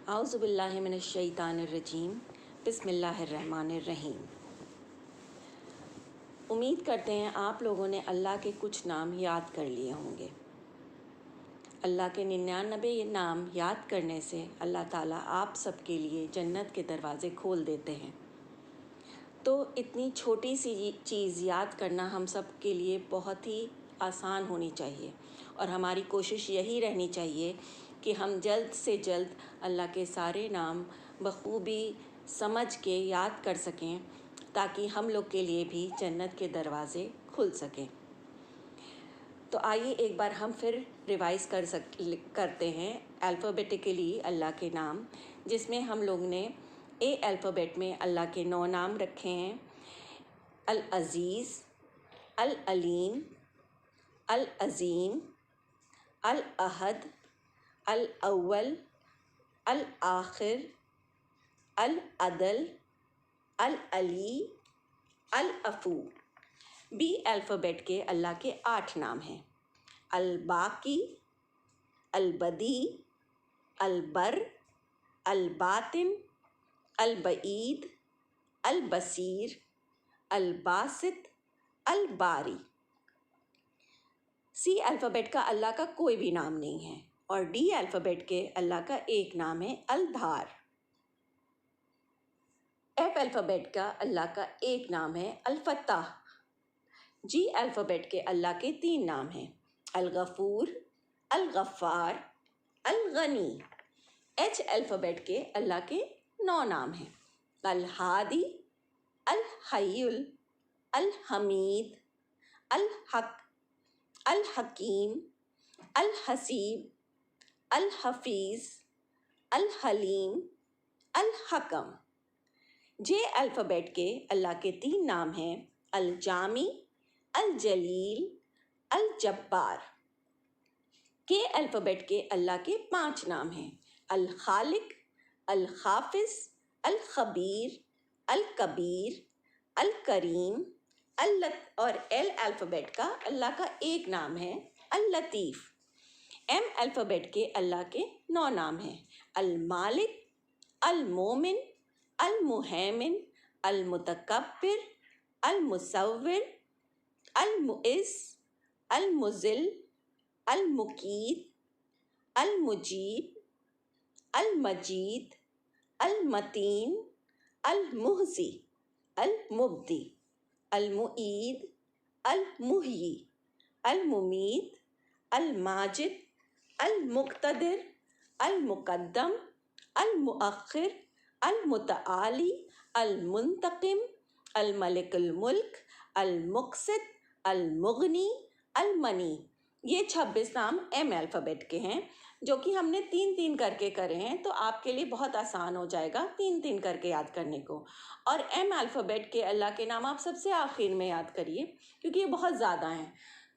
اعوذ باللہ من الشیطان الرجیم، بسم اللہ الرحمن الرحیم۔ امید کرتے ہیں آپ لوگوں نے اللہ کے کچھ نام یاد کر لیے ہوں گے۔ اللہ کے 99 نام یاد کرنے سے اللہ تعالیٰ آپ سب کے لیے جنت کے دروازے کھول دیتے ہیں۔ تو اتنی چھوٹی سی چیز یاد کرنا ہم سب کے لیے بہت ہی آسان ہونی چاہیے، اور ہماری کوشش یہی رہنی چاہیے کہ ہم جلد سے جلد اللہ کے سارے نام بخوبی سمجھ کے یاد کر سکیں، تاکہ ہم لوگ کے لیے بھی جنت کے دروازے کھل سکیں۔ تو آئیے ایک بار ہم پھر ریوائز کرتے ہیں الفابیٹیکلی اللہ کے نام، جس میں ہم لوگ نے اے الفابیٹ میں اللہ کے 9 نام رکھے ہیں: العزیز، العلیم، العظیم، الاحد، الاول، الآخر، العدل، العلی، العفو۔ بی الفابیٹ کے اللہ کے 8 نام ہیں: الباقی، البدی، البر، الباطن، البعید، البصیر، الباسط، الباری۔ سی الفابیٹ کا اللہ کا کوئی بھی نام نہیں ہے، اور ڈی الفابیٹ کے اللہ کا ایک نام ہے الدھار۔ ایف الفابیٹ کا اللہ کا ایک نام ہے الفتاح۔ جی الفابیٹ کے اللہ کے 3 نام ہیں: الغفور، الغفار، الغنی۔ ایچ الفابیٹ کے اللہ کے 9 نام ہیں: الہادی، الحی، الحمید، الحق، الحکیم، الحسیب، الحفیظ، الحلیم، الحکم۔ جے الفابیٹ کے اللہ کے 3 نام ہیں: الجامی، الجلیل، الجبار۔ کے الفابیٹ کے اللہ کے 5 نام ہیں: الخالق، الحافظ، الخبیر، الکبیر، الکریم، اور ایل الفابیٹ کا اللہ کا ایک نام ہے اللطیف۔ ایم الفابیٹ کے اللہ کے 9 نام ہیں: المالک، المومن، المہیمن، المتکبر، المصور، المعز، المذل، المقیت، المجیب، المجید، المتین، المحصی، المبدی، المعید، المحیی، الممیت، الماجد، المقتدر، المقدم، المؤخر، المتعالی، المنتقم، الملک الملک، المقسط، المغنی، المنی۔ یہ 26 نام ایم الفابیٹ کے ہیں، جو کہ ہم نے 3 کر کے کرے ہیں، تو آپ کے لیے بہت آسان ہو جائے گا 3 کر کے یاد کرنے کو۔ اور ایم الفابیٹ کے اللہ کے نام آپ سب سے آخر میں یاد کریے، کیونکہ یہ بہت زیادہ ہیں۔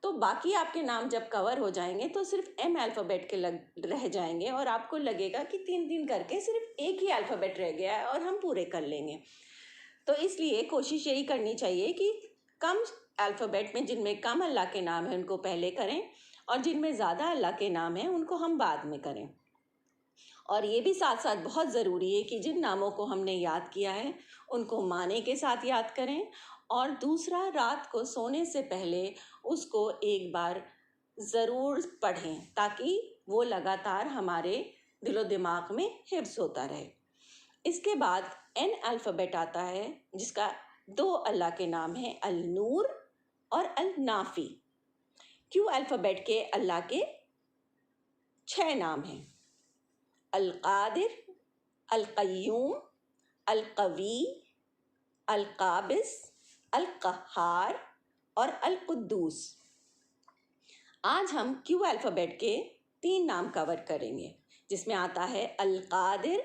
تو باقی آپ کے نام جب کور ہو جائیں گے تو صرف ایم الفابیٹ کے رہ جائیں گے، اور آپ کو لگے گا کہ 3 کر کے صرف ایک ہی الفابیٹ رہ گیا ہے اور ہم پورے کر لیں گے۔ تو اس لیے کوشش یہی کرنی چاہیے کہ کم الفابیٹ میں، جن میں کم اللہ کے نام ہیں، ان کو پہلے کریں، اور جن میں زیادہ اللہ کے نام ہیں ان کو ہم بعد میں کریں۔ اور یہ بھی ساتھ ساتھ بہت ضروری ہے کہ جن ناموں کو ہم نے یاد کیا ہے ان کو معنی کے ساتھ یاد کریں، اور دوسرا رات کو سونے سے پہلے اس کو ایک بار ضرور پڑھیں، تاکہ وہ لگاتار ہمارے دل و دماغ میں حفظ ہوتا رہے۔ اس کے بعد این الفابیٹ آتا ہے، جس کا 2 اللہ کے نام ہیں: النور اور النافی۔ کیو الفابیٹ کے اللہ کے 6 نام ہیں: القادر، القیوم، القوی، القابض، القہار اور القدوس۔ آج ہم کیو الفابیٹ کے 3 نام کور کریں گے، جس میں آتا ہے القادر،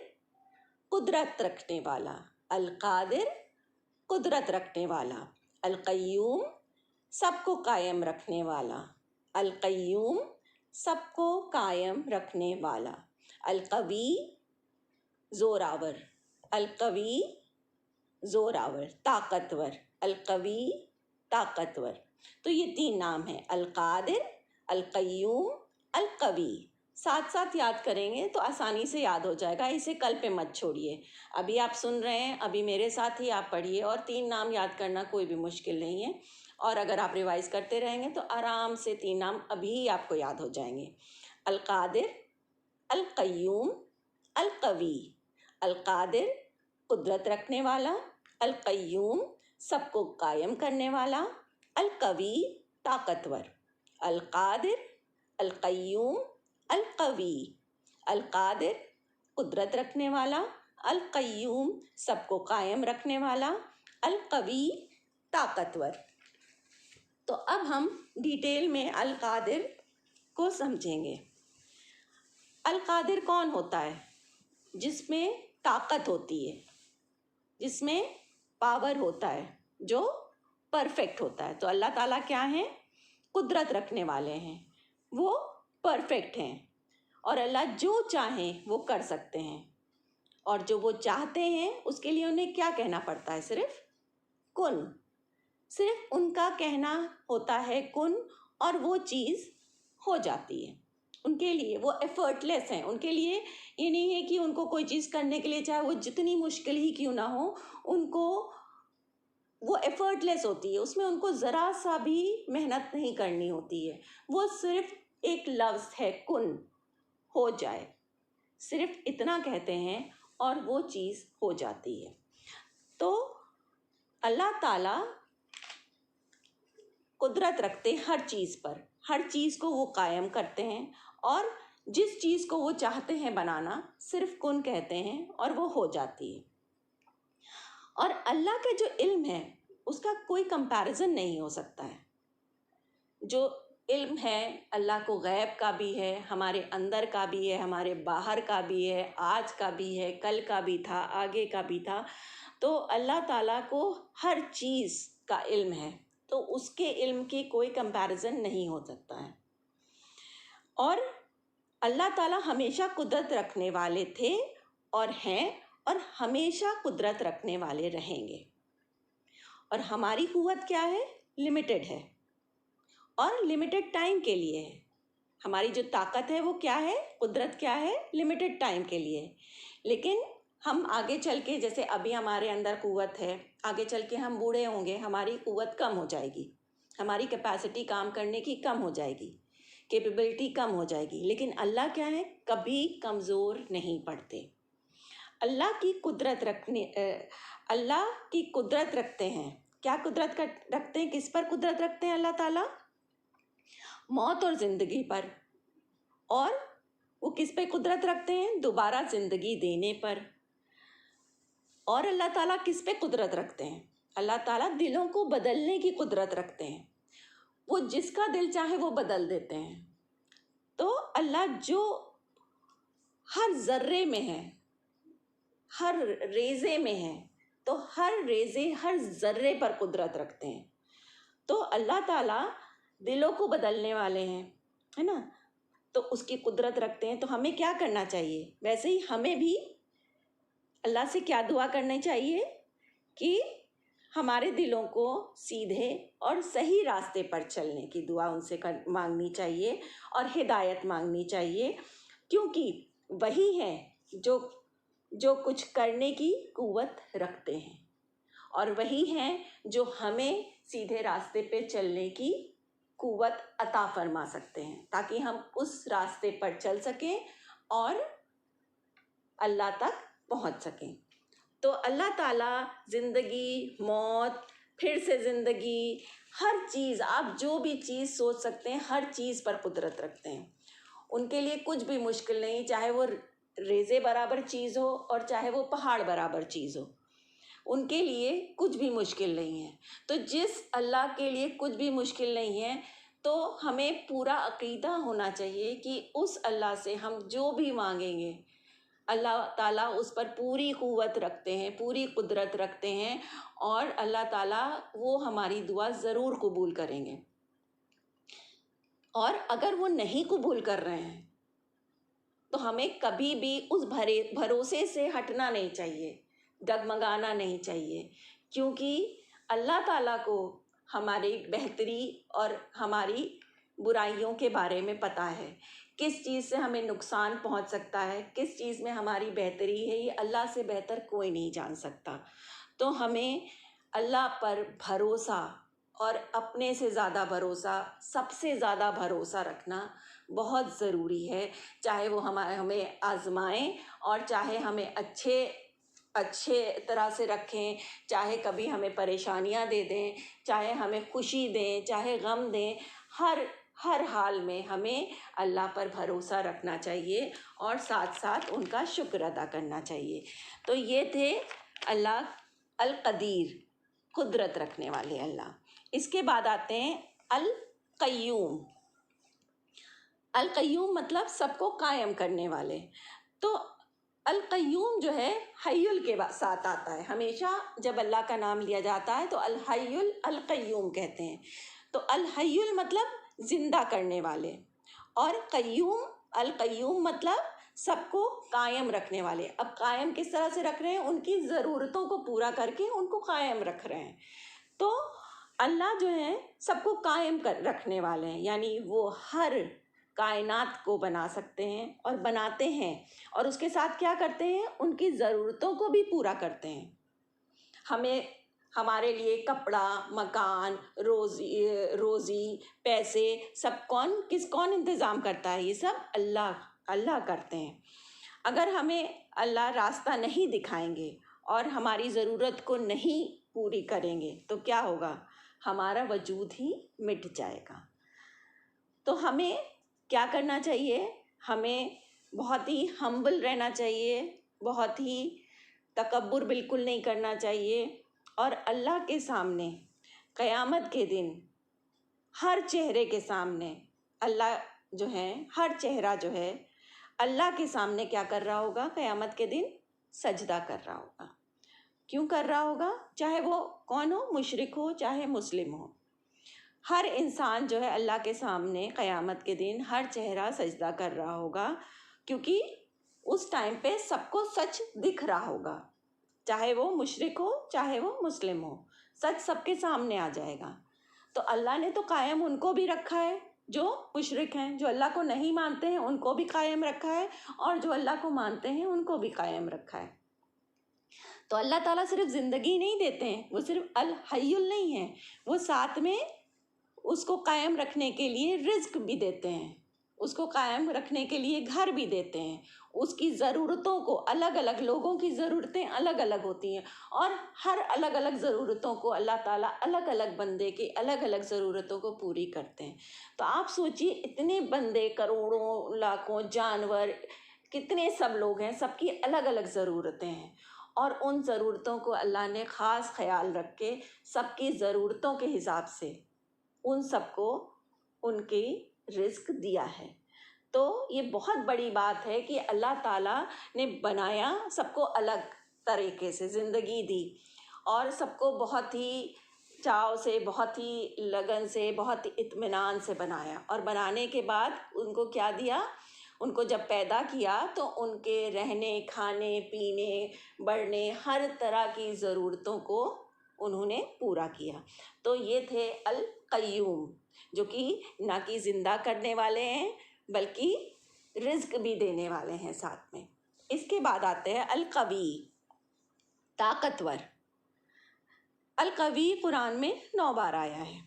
قدرت رکھنے والا، القادر، قدرت رکھنے والا، القیوم، سب کو قائم رکھنے والا، القیوم، سب کو قائم رکھنے والا، القوی، زوراور، القوی، زوراور، طاقتور، القوی، طاقتور۔ تو یہ 3 نام ہیں: القادر، القیوم، القوی۔ साथ साथ याद करेंगे तो आसानी से याद हो जाएगा, इसे कल पे मत छोड़िए। अभी आप सुन रहे हैं, अभी मेरे साथ ही आप पढ़िए, और 3 नाम याद करना कोई भी मुश्किल नहीं है। और अगर आप रिवाइज करते रहेंगे तो आराम से 3 नाम अभी ही आपको याद हो जाएंगे। अल-कादिर, अल-क़य्यूम, अल-क़वी। अल-कादिर कुदरत रखने वाला, अल-क़य्यूम सबको कायम करने वाला, अल-क़वी ताकतवर। अल-कादिर, अल-क़य्यूम, अल-क़वी। अल-कादिर कुदरत रखने वाला, अल-क़य्यूम सबको कायम रखने वाला, अल-क़वी ताकतवर। तो अब हम डिटेल में अल-कादिर को समझेंगे। अल-कादिर कौन होता है? जिसमें ताकत होती है, जिसमें पावर होता है, जो परफेक्ट होता है। तो अल्लाह ताला क्या हैं? कुदरत रखने वाले हैं, वो परफेक्ट हैं, और अल्लाह जो चाहें वो कर सकते हैं। और जो वो चाहते हैं उसके लिए उन्हें क्या कहना पड़ता है? सिर्फ कुन। सिर्फ उनका कहना होता है कुन, और वो चीज़ हो जाती है। उनके लिए वो एफर्टलेस हैं। उनके लिए ये नहीं है कि उनको कोई चीज़ करने के लिए, चाहे वो जितनी मुश्किल ही क्यों ना हो, उनको वो एफर्टलेस होती है। उसमें उनको ज़रा सा भी मेहनत नहीं करनी होती है। वो सिर्फ एक लफ्ज़ है कुन, हो जाए, सिर्फ इतना कहते हैं और वो चीज़ हो जाती है। तो अल्लाह ताला कुदरत रखते हैं हर चीज़ पर, हर चीज़ को वो कायम करते हैं, और जिस चीज़ को वो चाहते हैं बनाना, सिर्फ कुन कहते हैं और वो हो जाती है। और अल्लाह का जो इल्म है उसका कोई कंपैरिजन नहीं हो सकता है। जो इल्म है अल्लाह को गैब का भी है, हमारे अंदर का भी है, हमारे बाहर का भी है, आज का भी है, कल का भी था, आगे का भी था। तो अल्लाह ताला को हर चीज़ का इल्म है, तो उसके इल्म की कोई कंपैरिजन नहीं हो सकता है। और अल्लाह ताला हमेशा कुदरत रखने वाले थे और हैं, और हमेशा कुदरत रखने वाले रहेंगे। और हमारी कुव्वत क्या है? लिमिटेड है, और लिमिटेड टाइम के लिए है। हमारी जो ताकत है वो क्या है? कुदरत क्या है? लिमिटेड टाइम के लिए। लेकिन हम आगे चल के, जैसे अभी हमारे अंदर कुव्वत है, आगे चल के हम बूढ़े होंगे, हमारी कुव्वत कम हो जाएगी, हमारी कैपेसिटी काम करने की कम हो जाएगी, कैपेबिलिटी कम हो जाएगी। लेकिन अल्लाह क्या है? कभी कमज़ोर नहीं पड़ते। अल्लाह की कुदरत अल्लाह की कुदरत रखते हैं। क्या कुदरत रखते हैं? किस पर कुदरत रखते हैं अल्लाह ताला? मौत और ज़िंदगी पर। और वो किस पे कुदरत रखते हैं? दोबारा ज़िंदगी देने पर। और अल्लाह ताला किस पे कुदरत रखते हैं? अल्लाह ताला दिलों को बदलने की कुदरत रखते हैं। वो जिसका दिल चाहे वो बदल देते हैं। तो अल्लाह जो हर ज़र्रे में है, हर रेज़े में है, तो हर रेज़े, हर ज़र्रे पर कुदरत रखते हैं। तो अल्लाह ताला दिलों को बदलने वाले हैं, है ना? तो उसकी कुदरत रखते हैं। तो हमें क्या करना चाहिए? वैसे ही हमें भी अल्लाह से क्या दुआ करनी चाहिए कि हमारे दिलों को सीधे और सही रास्ते पर चलने की दुआ उनसे मांगनी चाहिए, और हिदायत मांगनी चाहिए, क्योंकि वही हैं जो कुछ करने की कुव्वत रखते हैं, और वही हैं जो हमें सीधे रास्ते पे चलने की कुव्वत अता फरमा सकते हैं, ताकि हम उस रास्ते पर चल सकें और अल्लाह तक पहुंच सकें। तो अल्लाह ताला ज़िंदगी, मौत, फिर से ज़िंदगी, हर चीज़, आप जो भी चीज़ सोच सकते हैं, हर चीज़ पर कुदरत रखते हैं। उनके लिए कुछ भी मुश्किल नहीं, चाहे वो रेज़े बराबर चीज़ हो और चाहे वो पहाड़ बराबर चीज़ हो, उनके लिए कुछ भी मुश्किल नहीं है। तो जिस अल्लाह के लिए कुछ भी मुश्किल नहीं है, तो हमें पूरा अक़ीदा होना चाहिए कि उस अल्लाह से हम जो भी मांगेंगे, अल्लाह ताला उस पर पूरी कुव्वत रखते हैं, पूरी कुदरत रखते हैं, और अल्लाह ताला वो हमारी दुआ ज़रूर कबूल करेंगे। और अगर वो नहीं कबूल कर रहे हैं तो हमें कभी भी उस भरोसे से हटना नहीं चाहिए, डगमगाना नहीं चाहिए, क्योंकि अल्लाह ताला को हमारी बेहतरी और हमारी बुराइयों के बारे में पता है किस चीज़ से हमें नुकसान पहुंच सकता है, किस चीज़ में हमारी बेहतरी है, ये अल्लाह से बेहतर कोई नहीं जान सकता। तो हमें अल्लाह पर भरोसा और अपने से ज़्यादा भरोसा, सबसे ज़्यादा भरोसा रखना बहुत ज़रूरी है। चाहे वो हमें आज़माएं और चाहे हमें अच्छे तरह से रखें, चाहे कभी हमें परेशानियां दे दें, चाहे हमें खुशी दें, चाहे गम दें, हर हाल में हमें अल्लाह पर भरोसा रखना चाहिए और साथ साथ उनका शुक्र अदा करना चाहिए। तो ये थे अल्लाह अल कदीर, कुदरत रखने वाले अल्लाह। इसके बाद आते हैं अल कय्यूम। अल कय्यूम मतलब सबको कायम करने वाले। तो अल कय्यूम जो है हय्युल के साथ आता है। हमेशा जब अल्लाह का नाम लिया जाता है तो अल हय्युल अल कय्यूम कहते हैं। तो अल हय्युल मतलब जिंदा करने वाले, और कय्यूम, अल कय्यूम मतलब सबको कायम रखने वाले। अब कायम किस तरह से रख रहे हैं? उनकी ज़रूरतों को पूरा करके उनको कायम रख रहे हैं। तो अल्लाह जो है सबको कायम कर रखने वाले हैं, यानी वो हर कायनात को बना सकते हैं और बनाते हैं, और उसके साथ क्या करते हैं? उनकी ज़रूरतों को भी पूरा करते हैं। हमें हमारे लिए कपड़ा, मकान, रोज़ी, पैसे सब कौन इंतज़ाम करता है? ये सब अल्लाह करते हैं। अगर हमें अल्लाह रास्ता नहीं दिखाएंगे और हमारी ज़रूरत को नहीं पूरी करेंगे तो क्या होगा? हमारा वजूद ही मिट जाएगा। तो हमें क्या करना चाहिए? हमें बहुत ही हम्बल रहना चाहिए, बहुत ही तकब्बुर बिल्कुल नहीं करना चाहिए, और अल्लाह के सामने क़यामत के दिन हर चेहरे के सामने अल्लाह जो है, हर चेहरा जो है अल्लाह के सामने क्या कर रहा होगा? क़यामत के दिन सजदा कर रहा होगा। क्यों कर रहा होगा? चाहे वो कौन हो, मुशरिक हो चाहे मुस्लिम हो, हर इंसान जो है अल्लाह के सामने क़यामत के दिन हर चेहरा सजदा कर रहा होगा, क्योंकि उस टाइम पे सबको सच दिख रहा होगा। चाहे वो मुशरिक हो चाहे वो मुस्लिम हो, सच सबके सामने आ जाएगा। तो अल्लाह ने तो कायम उनको भी रखा है जो मुशरिक हैं, जो अल्लाह को नहीं मानते हैं उनको भी कायम रखा है, और जो अल्लाह को मानते हैं उनको भी कायम रखा है। तो अल्लाह ताला सिर्फ ज़िंदगी नहीं देते हैं, वो सिर्फ अल हय्युल नहीं है, वो साथ में उसको कायम रखने के लिए रिज्क भी देते हैं, उसको कायम रखने के लिए घर भी देते हैं। उसकी ज़रूरतों को, अलग अलग लोगों की ज़रूरतें अलग अलग होती हैं, और हर अलग अलग ज़रूरतों को अल्लाह ताला अलग अलग बंदे की अलग अलग ज़रूरतों को पूरी करते हैं। तो आप सोचिए, इतने बंदे, करोड़ों लाखों जानवर, कितने सब लोग हैं, सबकी अलग अलग ज़रूरतें हैं, और उन ज़रूरतों को अल्लाह ने ख़ास ख्याल रख के सबकी ज़रूरतों के हिसाब से उन सबको उनकी रिस्क दिया है। तो ये बहुत बड़ी बात है कि अल्लाह ताला ने बनाया, सबको अलग तरीके से ज़िंदगी दी, और सबको बहुत ही चाव से, बहुत ही लगन से, बहुत ही इत्मीनान से बनाया, और बनाने के बाद उनको क्या दिया? उनको जब पैदा किया तो उनके रहने, खाने, पीने, बढ़ने, हर तरह की ज़रूरतों को उन्होंने पूरा किया। तो ये थे अल कय्यूम, जो कि ना कि ज़िंदा करने वाले हैं बल्कि रिज्क भी देने वाले हैं साथ में। इसके बाद आते हैं अल कवी, ताकतवर। अल कवी कुरान में 9 बार आया है।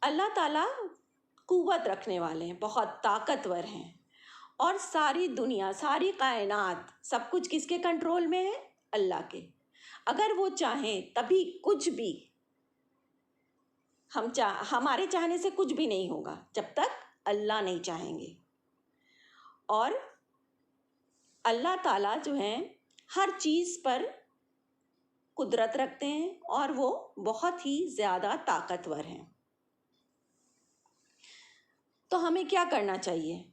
अल्लाह ताला कुव्वत रखने वाले हैं, बहुत ताकतवर हैं, और सारी दुनिया, सारी कायनात, सब कुछ किसके कंट्रोल में है? अल्लाह के। अगर वो चाहें तभी कुछ भी, हमारे चाहने से कुछ भी नहीं होगा जब तक अल्लाह नहीं चाहेंगे। और अल्लाह ताला जो हैं हर चीज़ पर कुदरत रखते हैं, और वो बहुत ही ज़्यादा ताकतवर हैं। तो हमें क्या करना चाहिए?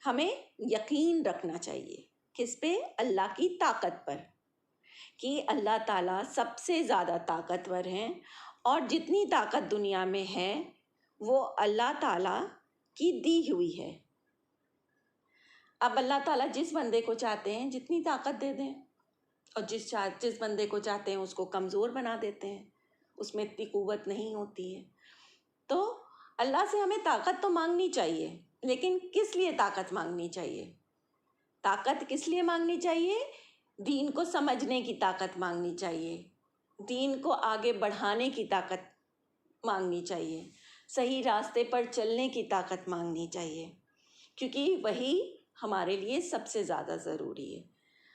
हमें यकीन रखना चाहिए किस पे? अल्लाह की ताकत पर, कि अल्लाह ताला सबसे ज़्यादा ताकतवर हैं, और जितनी ताकत दुनिया में है वो अल्लाह ताला की दी हुई है। अब अल्लाह ताला जिस बंदे को चाहते हैं जितनी ताकत दे दें, और जिस बंदे को चाहते हैं उसको कमज़ोर बना देते हैं, उसमें इतनी कुव्वत नहीं होती है। तो अल्लाह से हमें ताकत तो मांगनी चाहिए, لیکن کس لیے طاقت مانگنی چاہیے؟ طاقت کس لیے مانگنی چاہیے؟ دین کو سمجھنے کی طاقت مانگنی چاہیے، دین کو آگے بڑھانے کی طاقت مانگنی چاہیے، صحیح راستے پر چلنے کی طاقت مانگنی چاہیے، کیونکہ وہی ہمارے لیے سب سے زیادہ ضروری ہے۔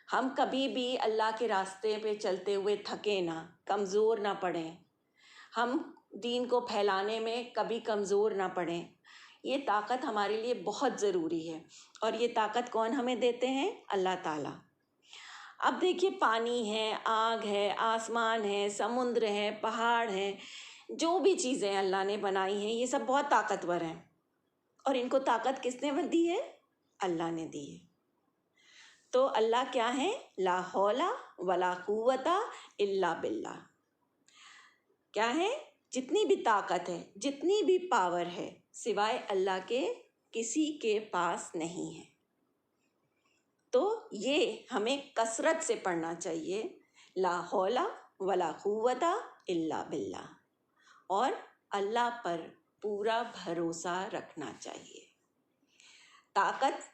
ہم کبھی بھی اللہ کے راستے پہ چلتے ہوئے تھکے نہ، کمزور نہ پڑیں، ہم دین کو پھیلانے میں کبھی کمزور نہ پڑیں۔ یہ طاقت ہمارے لیے بہت ضروری ہے، اور یہ طاقت کون ہمیں دیتے ہیں؟ اللہ تعالیٰ۔ اب دیکھیے، پانی ہے، آگ ہے، آسمان ہے، سمندر ہے، پہاڑ ہیں، جو بھی چیزیں اللہ نے بنائی ہیں یہ سب بہت طاقتور ہیں، اور ان کو طاقت کس نے دی ہے؟ اللہ نے دی ہے۔ تو اللہ کیا ہے؟ لا حول ولا قوت الا باللہ۔ کیا ہے؟ جتنی بھی طاقت ہے، جتنی بھی پاور ہے، سوائے اللہ کے کسی کے پاس نہیں ہے۔ تو یہ ہمیں کثرت سے پڑھنا چاہیے، لا حول ولا قوت الا باللہ، اور اللہ پر پورا بھروسہ رکھنا چاہیے۔ طاقت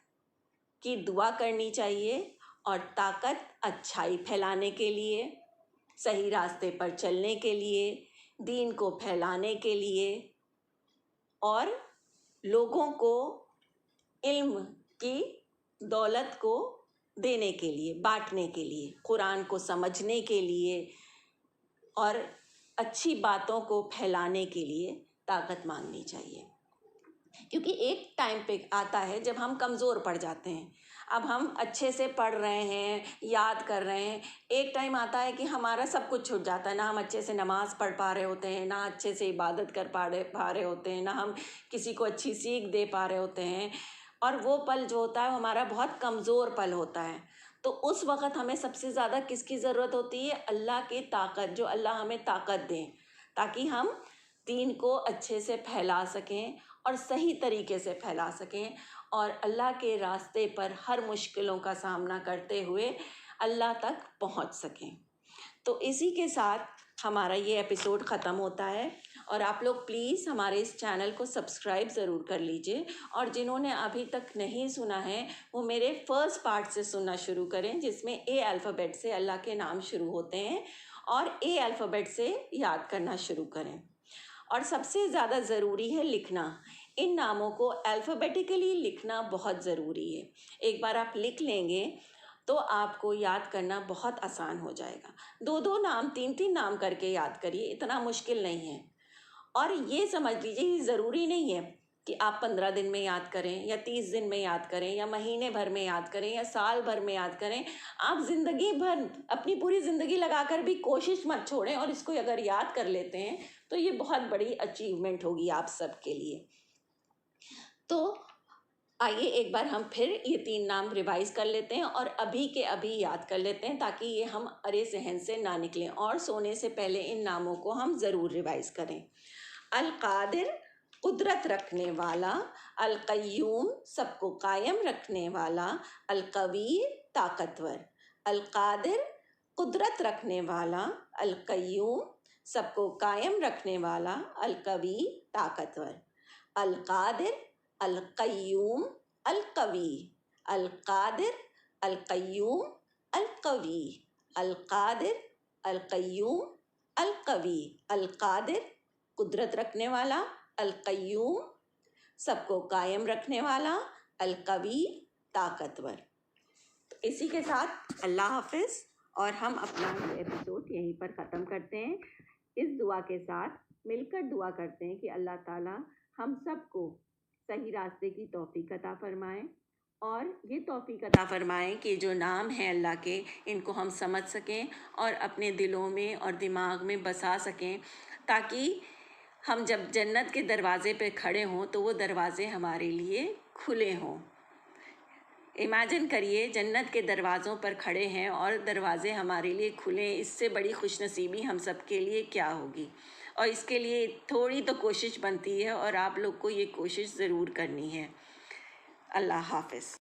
کی دعا کرنی چاہیے، اور طاقت اچھائی پھیلانے کے لیے، صحیح راستے پر چلنے کے لیے، دین کو پھیلانے کے لیے، اور لوگوں کو علم کی دولت کو دینے کے لیے، بانٹنے کے لیے، قرآن کو سمجھنے کے لیے، اور اچھی باتوں کو پھیلانے کے لیے طاقت مانگنی چاہیے۔ کیونکہ ایک ٹائم پہ آتا ہے جب ہم کمزور پڑ جاتے ہیں۔ اب ہم اچھے سے پڑھ رہے ہیں، یاد کر رہے ہیں، ایک ٹائم آتا ہے کہ ہمارا سب کچھ چھوٹ جاتا ہے، نہ ہم اچھے سے نماز پڑھ پا رہے ہوتے ہیں، نہ اچھے سے عبادت کر پا رہے ہوتے ہیں، نہ ہم کسی کو اچھی سیکھ دے پا رہے ہوتے ہیں، اور وہ پل جو ہوتا ہے وہ ہمارا بہت کمزور پل ہوتا ہے۔ تو اس وقت ہمیں سب سے زیادہ کس کی ضرورت ہوتی ہے؟ اللہ کی طاقت، جو اللہ ہمیں طاقت دیں، تاکہ ہم دین کو اچھے سے پھیلا سکیں، اور صحیح طریقے سے پھیلا سکیں، اور اللہ کے راستے پر ہر مشکلوں کا سامنا کرتے ہوئے اللہ تک پہنچ سکیں۔ تو اسی کے ساتھ ہمارا یہ ایپیسوڈ ختم ہوتا ہے، اور آپ لوگ پلیز ہمارے اس چینل کو سبسکرائب ضرور کر لیجئے، اور جنہوں نے ابھی تک نہیں سنا ہے وہ میرے فرسٹ پارٹ سے سننا شروع کریں، جس میں اے الفابیٹ سے اللہ کے نام شروع ہوتے ہیں، اور اے الفابیٹ سے یاد کرنا شروع کریں۔ اور سب سے زیادہ ضروری ہے لکھنا، ان ناموں کو الفابیٹیکلی لکھنا بہت ضروری ہے۔ ایک بار آپ لکھ لیں گے تو آپ کو یاد کرنا بہت آسان ہو جائے گا۔ 2 نام، 3 نام کر کے یاد کریے، اتنا مشکل نہیں ہے۔ اور یہ سمجھ لیجیے، یہ ضروری نہیں ہے کہ آپ 15 دن میں یاد کریں، یا 30 دن میں یاد کریں، یا مہینے بھر میں یاد کریں، یا سال بھر میں یاد کریں۔ آپ زندگی بھر، اپنی پوری زندگی لگا کر بھی کوشش مت چھوڑیں، اور اس کو اگر یاد کر لیتے ہیں تو یہ بہت بڑی اچیومنٹ ہوگی آپ سب کے لیے۔ تو آئیے ایک بار ہم پھر یہ 3 نام ریوائز کر لیتے ہیں، اور ابھی کے ابھی یاد کر لیتے ہیں، تاکہ یہ ہم ارے ذہن سے نہ نکلیں، اور سونے سے پہلے ان ناموں کو ہم ضرور ریوائز کریں۔ القادر، قدرت رکھنے والا، القیوم، سب کو قائم رکھنے والا، القوی، طاقتور۔ القادر، قدرت رکھنے والا، القیوم، سب کو قائم رکھنے والا، القوی، طاقتور۔ القادر، القیوم، القوی۔ القادر، القیوم، القوی۔ القادر، القیوم، القوی۔ القادر، قدرت رکھنے والا، القیوم، سب کو قائم رکھنے والا، القوی، طاقتور۔ تو اسی کے ساتھ اللہ حافظ، اور ہم اپنا یہ ایپیسوڈ یہیں پر ختم کرتے ہیں، اس دعا کے ساتھ مل کر دعا کرتے ہیں کہ اللہ تعالیٰ ہم سب کو صحیح راستے کی توفیق عطا فرمائیں، اور یہ توفیق عطا فرمائیں کہ جو نام ہیں اللہ کے، ان کو ہم سمجھ سکیں اور اپنے دلوں میں اور دماغ میں بسا سکیں، تاکہ ہم جب جنت کے دروازے پہ کھڑے ہوں تو وہ دروازے ہمارے لیے کھلے ہوں۔ امیجن کریے جنت کے دروازوں پر کھڑے ہیں اور دروازے ہمارے لیے کھلے، اس سے بڑی خوش نصیبی ہم سب کے لیے کیا ہوگی۔ اور اس کے لیے تھوڑی تو کوشش بنتی ہے، اور آپ لوگ کو یہ کوشش ضرور کرنی ہے۔ اللہ حافظ۔